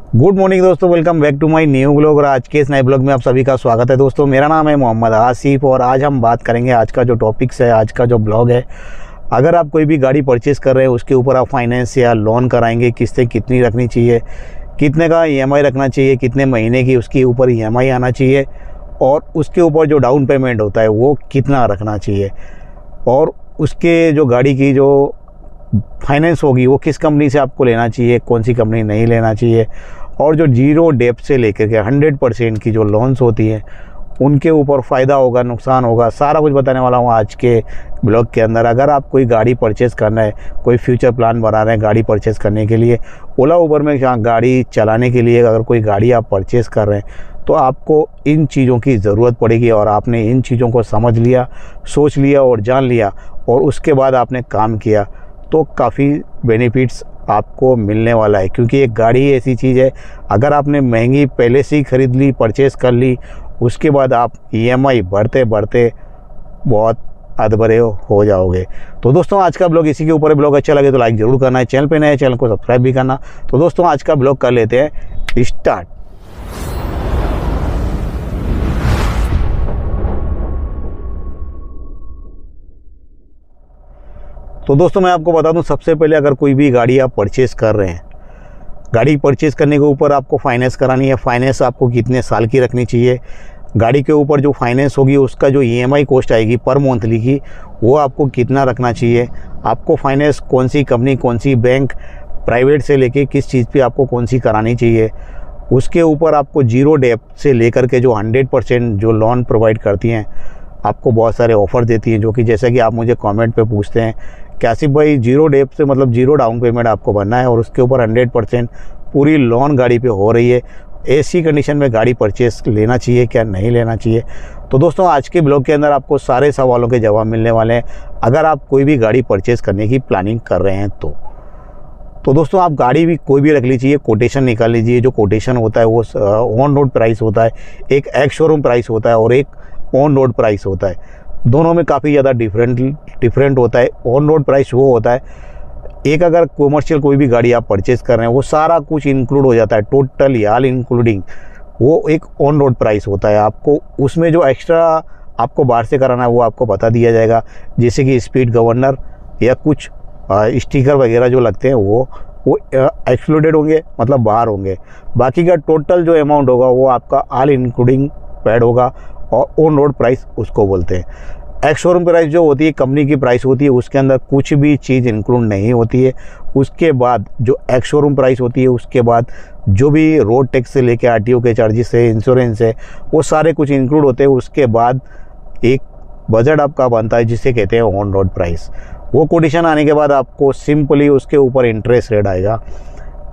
Good morning दोस्तों, welcome back to my new blog. और आज के इस नए ब्लॉग में आप सभी का स्वागत है। दोस्तों मेरा नाम है मोहम्मद आसिफ और आज हम बात करेंगे, आज का जो टॉपिक्स है, आज का जो ब्लॉग है, अगर आप कोई भी गाड़ी परचेज़ कर रहे हैं उसके ऊपर आप फाइनेंस या लोन कराएंगे, किस्तें कितनी रखनी चाहिए, कितने का ईएमआई रखना चाहिए, कितने महीने की उसके ऊपर ईएमआई आना चाहिए और उसके ऊपर जो डाउन पेमेंट होता है वो कितना रखना चाहिए, और उसके जो गाड़ी की जो फाइनेंस होगी वो किस कंपनी से आपको लेना चाहिए, कौन सी कंपनी नहीं लेना चाहिए, और जो जीरो डेप्थ से लेकर के 100% की जो लोन्स होती हैं उनके ऊपर फ़ायदा होगा, नुकसान होगा, सारा कुछ बताने वाला हूँ आज के ब्लॉग के अंदर। अगर आप कोई गाड़ी परचेज़ करना है, कोई फ्यूचर प्लान बना रहे हैं गाड़ी परचेज़ करने के लिए, ओला उबर में गाड़ी चलाने के लिए अगर कोई गाड़ी आप परचेज़ कर रहे हैं तो आपको इन चीज़ों की ज़रूरत पड़ेगी। और आपने इन चीज़ों को समझ लिया, सोच लिया और जान लिया और उसके बाद आपने काम किया तो काफ़ी बेनिफिट्स आपको मिलने वाला है। क्योंकि एक गाड़ी ऐसी चीज़ है, अगर आपने महंगी पहले से ही ख़रीद ली, परचेज़ कर ली, उसके बाद आप ईएमआई बढ़ते बढ़ते बहुत अधबरे हो जाओगे। तो दोस्तों आज का ब्लॉग इसी के ऊपर है। ब्लॉग अच्छा लगे तो लाइक ज़रूर करना है, चैनल पे नए चैनल को सब्सक्राइब भी करना। तो दोस्तों आज का ब्लॉग कर लेते हैं स्टार्ट। तो दोस्तों मैं आपको बता दूं, सबसे पहले अगर कोई भी गाड़ी आप परचेज़ कर रहे हैं, गाड़ी परचेज़ करने के ऊपर आपको फाइनेंस करानी है। फाइनेंस आपको कितने साल की रखनी चाहिए, गाड़ी के ऊपर जो फाइनेंस होगी उसका जो ईएमआई कॉस्ट आएगी पर मंथली की, वो आपको कितना रखना चाहिए, आपको फाइनेंस कौन सी कंपनी, कौन सी बैंक, प्राइवेट से लेके किस चीज़ पे आपको कौन सी करानी चाहिए, उसके ऊपर आपको जीरो डेप्थ से लेकर के जो 100% जो लोन प्रोवाइड करती हैं, आपको बहुत सारे ऑफ़र देती हैं। जो कि जैसा कि आप मुझे कमेंट पे पूछते हैं कि आसिफ भाई जीरो डेप्थ से मतलब जीरो डाउन पेमेंट आपको भरना है और उसके ऊपर 100% पूरी लोन गाड़ी पे हो रही है, ऐसी कंडीशन में गाड़ी परचेस लेना चाहिए क्या नहीं लेना चाहिए। तो दोस्तों आज के ब्लॉग के अंदर आपको सारे सवालों के जवाब मिलने वाले हैं अगर आप कोई भी गाड़ी परचेस करने की प्लानिंग कर रहे हैं तो दोस्तों आप गाड़ी भी कोई भी रख लीजिए, कोटेशन निकाल लीजिए। जो कोटेशन होता है वो ऑन रोड प्राइस होता है, एक एक्स शोरूम प्राइस होता है और एक ऑन रोड प्राइस होता है। दोनों में काफ़ी ज़्यादा डिफरेंट होता है। ऑन रोड प्राइस वो होता है, एक अगर कॉमर्शियल कोई भी गाड़ी आप परचेज़ कर रहे हैं वो सारा कुछ इंक्लूड हो जाता है, टोटल याल इंक्लूडिंग, वो एक ऑन रोड प्राइस होता है। आपको उसमें जो एक्स्ट्रा आपको बाहर से कराना है वो आपको बता दिया जाएगा, जैसे कि स्पीड गवर्नर या कुछ स्टिकर वगैरह जो लगते हैं वो एक्सक्लूडेड होंगे, मतलब बाहर होंगे। बाकी का टोटल जो अमाउंट होगा वो आपका ऑल इंक्लूडिंग पेड होगा और ऑन रोड प्राइस उसको बोलते हैं। एक्स शोरूम प्राइस जो होती है, कंपनी की प्राइस होती है, उसके अंदर कुछ भी चीज़ इंक्लूड नहीं होती है। उसके बाद जो एक्स शोरूम प्राइस होती है उसके बाद जो भी रोड टैक्स से लेके आरटीओ के चार्जेस है, इंश्योरेंस है, वो सारे कुछ इंक्लूड होते हैं। उसके बाद एक बजट आपका बनता है जिसे कहते हैं ऑन रोड प्राइस। वो कोटेशन आने के बाद आपको सिंपली उसके ऊपर इंटरेस्ट रेट आएगा।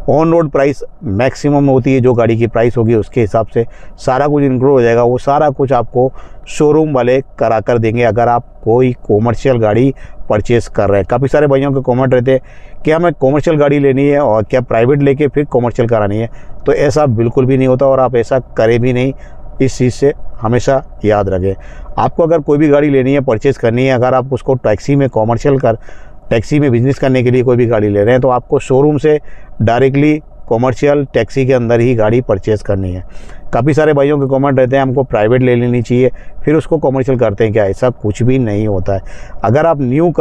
ऑन रोड प्राइस मैक्सिमम होती है, जो गाड़ी की प्राइस होगी उसके हिसाब से सारा कुछ इंक्लूड हो जाएगा। वो सारा कुछ आपको शोरूम वाले करा कर देंगे अगर आप कोई कॉमर्शियल गाड़ी परचेज़ कर रहे हैं। काफ़ी सारे भाइयों के कमेंट रहते हैं कि हमें कॉमर्शियल गाड़ी लेनी है और क्या प्राइवेट लेके फिर कॉमर्शियल करानी है। तो ऐसा बिल्कुल भी नहीं होता और आप ऐसा करें भी नहीं, इस चीज़ से हमेशा याद रखें। आपको अगर कोई भी गाड़ी लेनी है, परचेज़ करनी है, अगर आप उसको टैक्सी में टैक्सी में बिज़नेस करने के लिए कोई भी गाड़ी ले रहे हैं तो आपको शोरूम से डायरेक्टली कॉमर्शियल टैक्सी के अंदर ही गाड़ी परचेज़ करनी है। काफ़ी सारे भाइयों के कमेंट रहते हैं हमको प्राइवेट ले लेनी चाहिए फिर उसको कॉमर्शियल करते हैं क्या, ऐसा कुछ भी नहीं होता है। अगर आप न्यू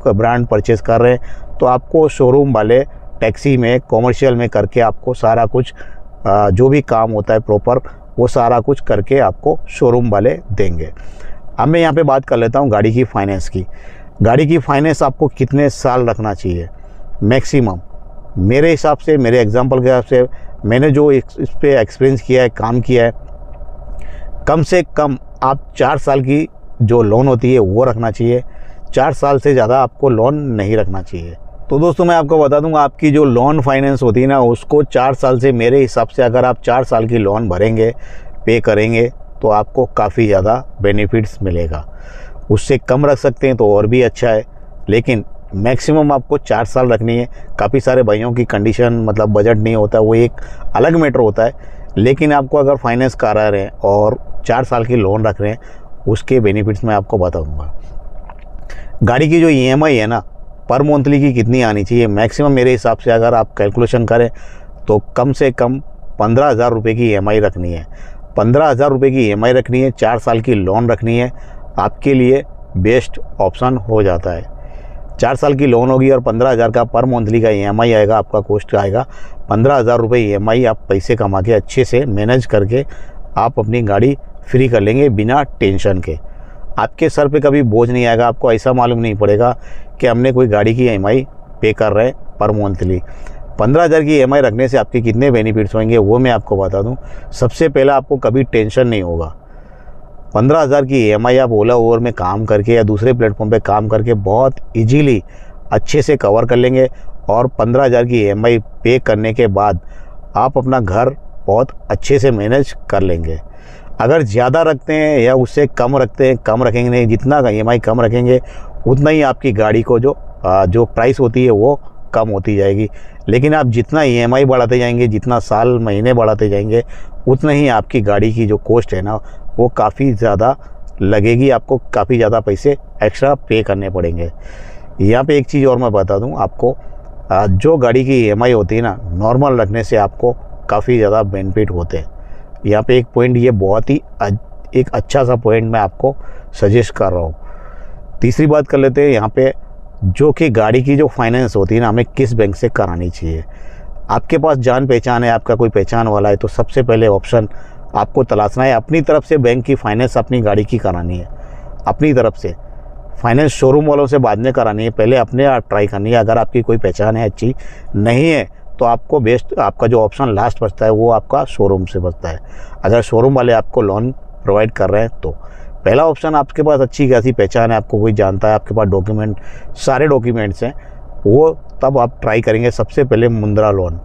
ब्रांड परचेज़ कर रहे हैं तो आपको शोरूम वाले टैक्सी में, कॉमर्शियल में करके आपको सारा कुछ जो भी काम होता है प्रॉपर, वो सारा कुछ करके आपको शोरूम वाले देंगे। अब मैं यहाँ पे बात कर लेता हूँ गाड़ी की फाइनेंस की। गाड़ी की फाइनेंस आपको कितने साल रखना चाहिए मैक्सिमम? मेरे हिसाब से, मेरे एग्जांपल के हिसाब से, मैंने जो इस पे एक्सपीरियंस किया है, काम किया है, कम से कम आप 4 साल की जो लोन होती है वो रखना चाहिए। 4 साल से ज़्यादा आपको लोन नहीं रखना चाहिए। तो दोस्तों मैं आपको बता दूंगा, आपकी जो लोन फाइनेंस होती है ना, उसको 4 साल से, मेरे हिसाब से अगर आप 4 साल की लोन भरेंगे, पे करेंगे तो आपको काफ़ी ज़्यादा बेनिफिट्स मिलेगा। उससे कम रख सकते हैं तो और भी अच्छा है, लेकिन मैक्सिमम आपको 4 साल रखनी है। काफ़ी सारे भाइयों की कंडीशन, मतलब बजट नहीं होता, वो एक अलग मैटर होता है। लेकिन आपको अगर फाइनेंस करा रहे हैं और 4 साल की लोन रख रहे हैं, उसके बेनिफिट्स मैं आपको बताऊंगा। गाड़ी की जो ईएमआई है ना, पर मंथली की कितनी आनी चाहिए मैक्सिमम, मेरे हिसाब से अगर आप कैलकुलेशन करें तो कम से कम 15,000 रुपये की EMI रखनी है। 15,000 रुपये की EMI रखनी है, 4 साल की लोन रखनी है, आपके लिए बेस्ट ऑप्शन हो जाता है। 4 साल की लोन होगी और 15,000 का पर मंथली का EMI आएगा, आपका कॉस्ट आएगा 15,000 रुपये EMI। आप पैसे कमा के अच्छे से मैनेज करके आप अपनी गाड़ी फ्री कर लेंगे बिना टेंशन के। आपके सर पे कभी बोझ नहीं आएगा, आपको ऐसा मालूम नहीं पड़ेगा कि हमने कोई गाड़ी की EMI पे कर रहे हैं पर मंथली। 15,000 की EMI रखने से आपके कितने बेनिफिट्स होंगे वो मैं आपको बता दूं। सबसे पहला, आपको कभी टेंशन नहीं होगा। 15,000 की EMI आप ओला ओवर में काम करके या दूसरे प्लेटफॉर्म पे काम करके बहुत इजीली अच्छे से कवर कर लेंगे। और 15,000 की EMI पे करने के बाद आप अपना घर बहुत अच्छे से मैनेज कर लेंगे। अगर ज़्यादा रखते हैं या उससे कम रखते हैं, कम रखेंगे नहीं, जितना EMI कम रखेंगे उतना ही आपकी गाड़ी को जो प्राइस होती है वो कम होती जाएगी। लेकिन आप जितना EMI बढ़ाते जाएंगे, जितना साल महीने बढ़ाते जाएंगे, उतना ही आपकी गाड़ी की जो कॉस्ट है ना वो काफ़ी ज़्यादा लगेगी, आपको काफ़ी ज़्यादा पैसे एक्स्ट्रा पे करने पड़ेंगे। यहाँ पे एक चीज़ और मैं बता दूँ आपको, जो गाड़ी की EMI होती है ना, नॉर्मल रखने से आपको काफ़ी ज़्यादा बेनिफिट होते हैं। यहाँ पे एक पॉइंट, ये बहुत ही एक अच्छा सा पॉइंट मैं आपको सजेस्ट कर रहा हूँ। तीसरी बात कर लेते हैं यहाँ पे, जो कि गाड़ी की जो फाइनेंस होती है ना, हमें किस बैंक से करानी चाहिए। आपके पास जान पहचान है, आपका कोई पहचान वाला है, तो सबसे पहले ऑप्शन आपको तलाशना है अपनी तरफ से बैंक की फाइनेंस अपनी गाड़ी की करानी है। अपनी तरफ से फाइनेंस शोरूम वालों से बाद में करानी है, पहले अपने आप ट्राई करनी है। अगर आपकी कोई पहचान है अच्छी नहीं है तो आपको बेस्ट, आपका जो ऑप्शन लास्ट बचता है वो आपका शोरूम से बचता है। अगर शोरूम वाले आपको लोन प्रोवाइड कर रहे हैं तो पहला ऑप्शन, आपके पास अच्छी खासी पहचान है, आपको कोई जानता है, आपके पास डॉक्यूमेंट, सारे डॉक्यूमेंट्स हैं, वो तब आप ट्राई करेंगे सबसे पहले मुद्रा लोन।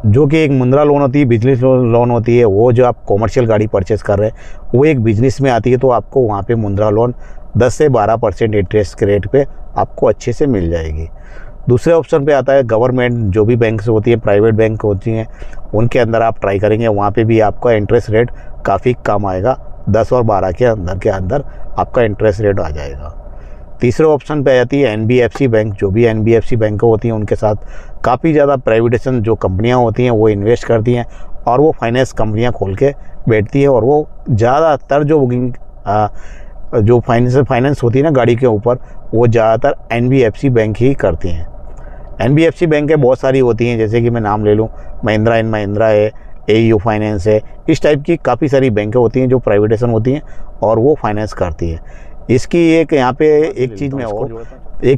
जो कि एक मुद्रा लोन होती है, बिजनेस लोन होती है, वो जो आप कॉमर्शियल गाड़ी परचेस कर रहे हैं वो एक बिजनेस में आती है, तो आपको वहाँ पे मुद्रा लोन 10 से 12% इंटरेस्ट के रेट पे आपको अच्छे से मिल जाएगी। दूसरे ऑप्शन पे आता है गवर्नमेंट, जो भी बैंक्स होती है, प्राइवेट बैंक होती हैं, उनके अंदर आप ट्राई करेंगे, वहाँ पे भी आपका इंटरेस्ट रेट काफ़ी कम आएगा, 10 और 12 के अंदर आपका इंटरेस्ट रेट आ जाएगा। तीसरे ऑप्शन पे आ जाती है NBFC बैंक। जो भी NBFC बैंक होती हैं उनके साथ काफ़ी ज़्यादा प्राइवेटेशन जो कंपनियाँ होती हैं वो इन्वेस्ट करती हैं और वो फाइनेंस कंपनियाँ खोल के बैठती है, और वो ज़्यादातर जो बुकिंग जो फाइनेंस होती है ना गाड़ी के ऊपर, वो ज़्यादातर NBFC बैंक ही करती हैं। NBFC बैंकें बहुत सारी होती हैं, जैसे कि मैं नाम ले लूँ, महिंद्रा एंड महिंद्रा है, AU फाइनेंस है, इस टाइप की काफ़ी सारी बैंकें होती हैं जो प्राइवेटेशन होती हैं और वो फाइनेंस करती है। इसकी एक यहाँ पे एक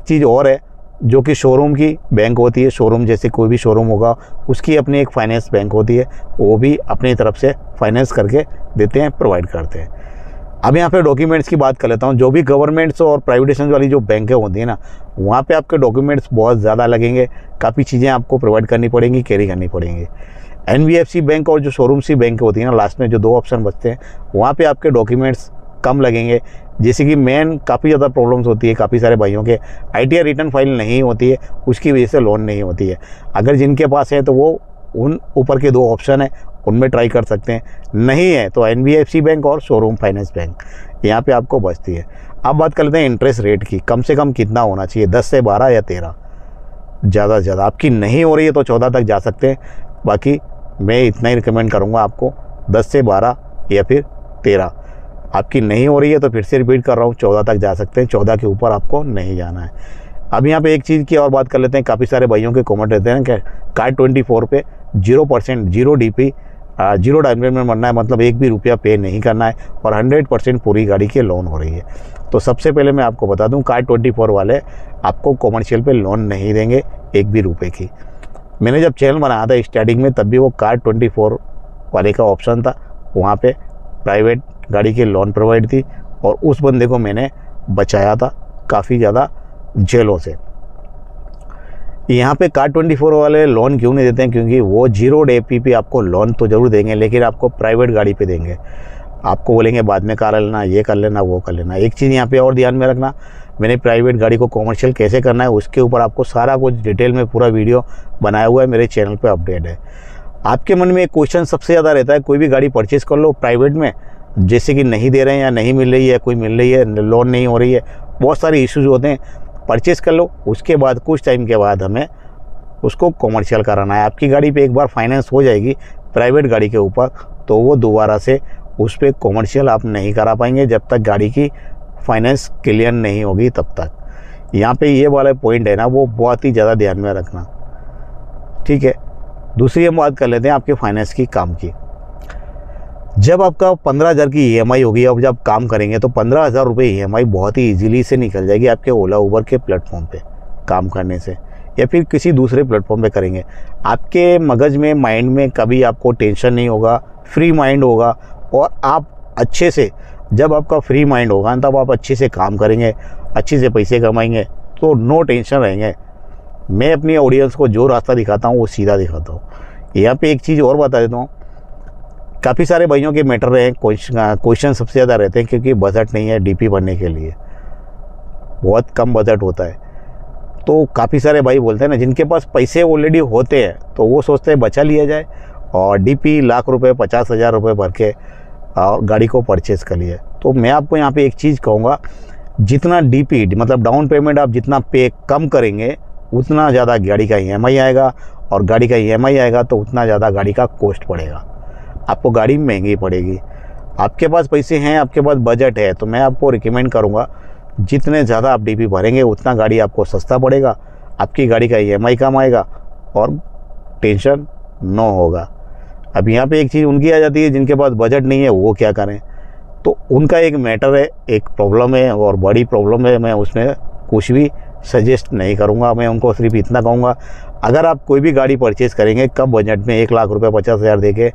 चीज़ और है जो कि शोरूम की बैंक होती है। शोरूम जैसे कोई भी शोरूम होगा उसकी अपनी एक फाइनेंस बैंक होती है, वो भी अपनी तरफ से फाइनेंस करके देते हैं, प्रोवाइड करते हैं। अब यहाँ पे डॉक्यूमेंट्स की बात कर लेता हूँ। जो भी गवर्नमेंट्स और प्राइवेटेशन वाली जो बैंकें होती हैं ना, वहाँ पे आपके डॉक्यूमेंट्स बहुत ज़्यादा लगेंगे, काफ़ी चीज़ें आपको प्रोवाइड करनी पड़ेंगी, कैरी करनी पड़ेंगी। NBFC बैंक और जो शोरूम सी बैंक होती है ना, लास्ट में जो 2 ऑप्शन बचते हैं, वहाँ पे आपके डॉक्यूमेंट्स कम लगेंगे। जैसे कि मेन काफ़ी ज़्यादा प्रॉब्लम्स होती है, काफ़ी सारे भाइयों के ITR रिटर्न फाइल नहीं होती है, उसकी वजह से लोन नहीं होती है। अगर जिनके पास है तो वो उन ऊपर के 2 ऑप्शन है, उनमें ट्राई कर सकते हैं। नहीं है तो NBFC बैंक और शोरूम फाइनेंस बैंक, यहाँ पे आपको बचती है। अब बात कर लेते हैं इंटरेस्ट रेट की। कम से कम कितना होना चाहिए, 10 से 12 या 13, ज़्यादा से ज़्यादा। आपकी नहीं हो रही है तो 14 तक जा सकते हैं, बाकी मैं इतना ही रिकमेंड करूँगा आपको, 10 से 12 या फिर 13। आपकी नहीं हो रही है तो फिर से रिपीट कर रहा हूँ, 14 तक जा सकते हैं, 14 के ऊपर आपको नहीं जाना है। अब यहाँ पे एक चीज़ की और बात कर लेते हैं। काफ़ी सारे भाइयों के कमेंट रहते हैं कि Car24 पे 0%, 0 DP, 0 डाउन पेमेंट बनना है, मतलब 1 भी रुपया पे नहीं करना है और 100% पूरी गाड़ी की लोन हो रही है। तो सबसे पहले मैं आपको बता दूं, Car24 वाले आपको कॉमर्शियल पे लोन नहीं देंगे 1 भी रुपये की। मैंने जब चैनल बनाया था स्टार्टिंग में, तब भी वो Car24 वाले का ऑप्शन था, वहाँ पे प्राइवेट गाड़ी की लोन प्रोवाइड थी और उस बंदे को मैंने बचाया था काफ़ी ज़्यादा जेलों से। यहाँ पे Car24 वाले लोन क्यों नहीं देते हैं, क्योंकि वो 0 DP पे आपको लोन तो ज़रूर देंगे, लेकिन आपको प्राइवेट गाड़ी पे देंगे। आपको बोलेंगे बाद में कार लेना, ये कर लेना, वो कर लेना। एक चीज़ यहाँ पे और ध्यान में रखना, मैंने प्राइवेट गाड़ी को कॉमर्शियल कैसे करना है उसके ऊपर आपको सारा कुछ डिटेल में पूरा वीडियो बनाया हुआ है, मेरे चैनल पे अपडेट है। आपके मन में एक क्वेश्चन सबसे ज़्यादा रहता है, कोई भी गाड़ी परचेज़ कर लो प्राइवेट में, जैसे कि नहीं दे रहे हैं या नहीं मिल रही है, कोई मिल रही है, लोन नहीं हो रही है, बहुत सारे इश्यूज़ होते हैं। परचेज़ कर लो, उसके बाद कुछ टाइम के बाद हमें उसको कॉमर्शियल कराना है। आपकी गाड़ी पे एक बार फाइनेंस हो जाएगी प्राइवेट गाड़ी के ऊपर, तो वो दोबारा से उस पर कॉमर्शियल आप नहीं करा पाएंगे जब तक गाड़ी की फाइनेंस क्लियर नहीं होगी तब तक। यहाँ पे ये वाला पॉइंट है ना, वो बहुत ही ज़्यादा ध्यान में रखना, ठीक है। दूसरी हम बात कर लेते हैं आपके फाइनेंस की काम की। जब आपका 15,000 की EMI होगी, अब जब काम करेंगे तो 15,000 रुपये EMI बहुत ही ईजिली से निकल जाएगी आपके ओला उबर के प्लेटफॉर्म पे काम करने से, या फिर किसी दूसरे प्लेटफॉर्म पे करेंगे। आपके मगज में, माइंड में कभी आपको टेंशन नहीं होगा, फ्री माइंड होगा। और आप अच्छे से, जब आपका फ्री माइंड होगा तब आप अच्छे से काम करेंगे, अच्छे से पैसे कमाएंगे, तो नो टेंशन रहेंगे। मैं अपनी ऑडियंस को जो रास्ता दिखाता हूँ वो सीधा दिखाता हूँ। यहाँ पे एक चीज़ और बता देता हूँ, काफ़ी सारे भाइयों के मैटर रहे क्वेश्चन सबसे ज़्यादा रहते हैं क्योंकि बजट नहीं है DP भरने के लिए, बहुत कम बजट होता है। तो काफ़ी सारे भाई बोलते हैं ना, जिनके पास पैसे ऑलरेडी होते हैं तो वो सोचते हैं बचा लिया जाए और DP लाख रुपए 50,000 रुपये भर के और गाड़ी को परचेज़ कर लिए। तो मैं आपको यहाँ पे एक चीज़ कहूँगा, जितना DP मतलब डाउन पेमेंट आप जितना पे कम करेंगे उतना ज़्यादा गाड़ी का EMI आएगा, और गाड़ी का EMI आएगा तो उतना ज़्यादा गाड़ी का कॉस्ट पड़ेगा, आपको गाड़ी महंगी पड़ेगी। आपके पास पैसे हैं, आपके पास बजट है, तो मैं आपको रिकमेंड करूँगा जितने ज़्यादा आप DP भरेंगे उतना गाड़ी आपको सस्ता पड़ेगा, आपकी गाड़ी का EMI कम आएगा और टेंशन नो होगा। अब यहाँ पे एक चीज़ उनकी आ जाती है जिनके पास बजट नहीं है, वो क्या करें, तो उनका एक मैटर है, एक प्रॉब्लम है और बड़ी प्रॉब्लम है। मैं उसमें कुछ भी सजेस्ट नहीं करूँगा, मैं उनको सिर्फ इतना कहूँगा, अगर आप कोई भी गाड़ी परचेज़ करेंगे कम बजट में 1 लाख रुपये 50,000 देके,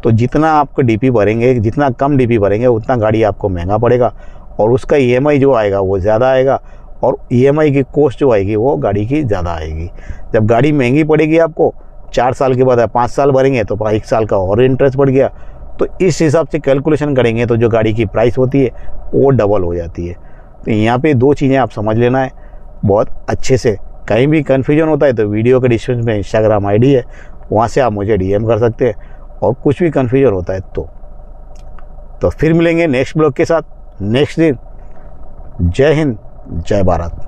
तो जितना आपको DP भरेंगे, जितना कम DP भरेंगे उतना गाड़ी आपको महंगा पड़ेगा और उसका EMI जो आएगा वो ज़्यादा आएगा, और EMI की कॉस्ट जो आएगी वो गाड़ी की ज़्यादा आएगी। जब गाड़ी महंगी पड़ेगी आपको 4 साल के बाद 5 साल भरेंगे तो 1 साल का और इंटरेस्ट बढ़ गया, तो इस हिसाब से कैलकुलेशन करेंगे तो जो गाड़ी की प्राइस होती है वो डबल हो जाती है। तो यहाँ पे 2 चीज़ें आप समझ लेना है बहुत अच्छे से। कहीं भी कन्फ्यूजन होता है तो वीडियो के डिस्क्रिप्शन में Instagram ID है, वहाँ से आप मुझे DM कर सकते हैं, और कुछ भी कन्फ्यूजन होता है तो फिर मिलेंगे नेक्स्ट ब्लॉग के साथ नेक्स्ट दिन। जय हिंद, जय भारत।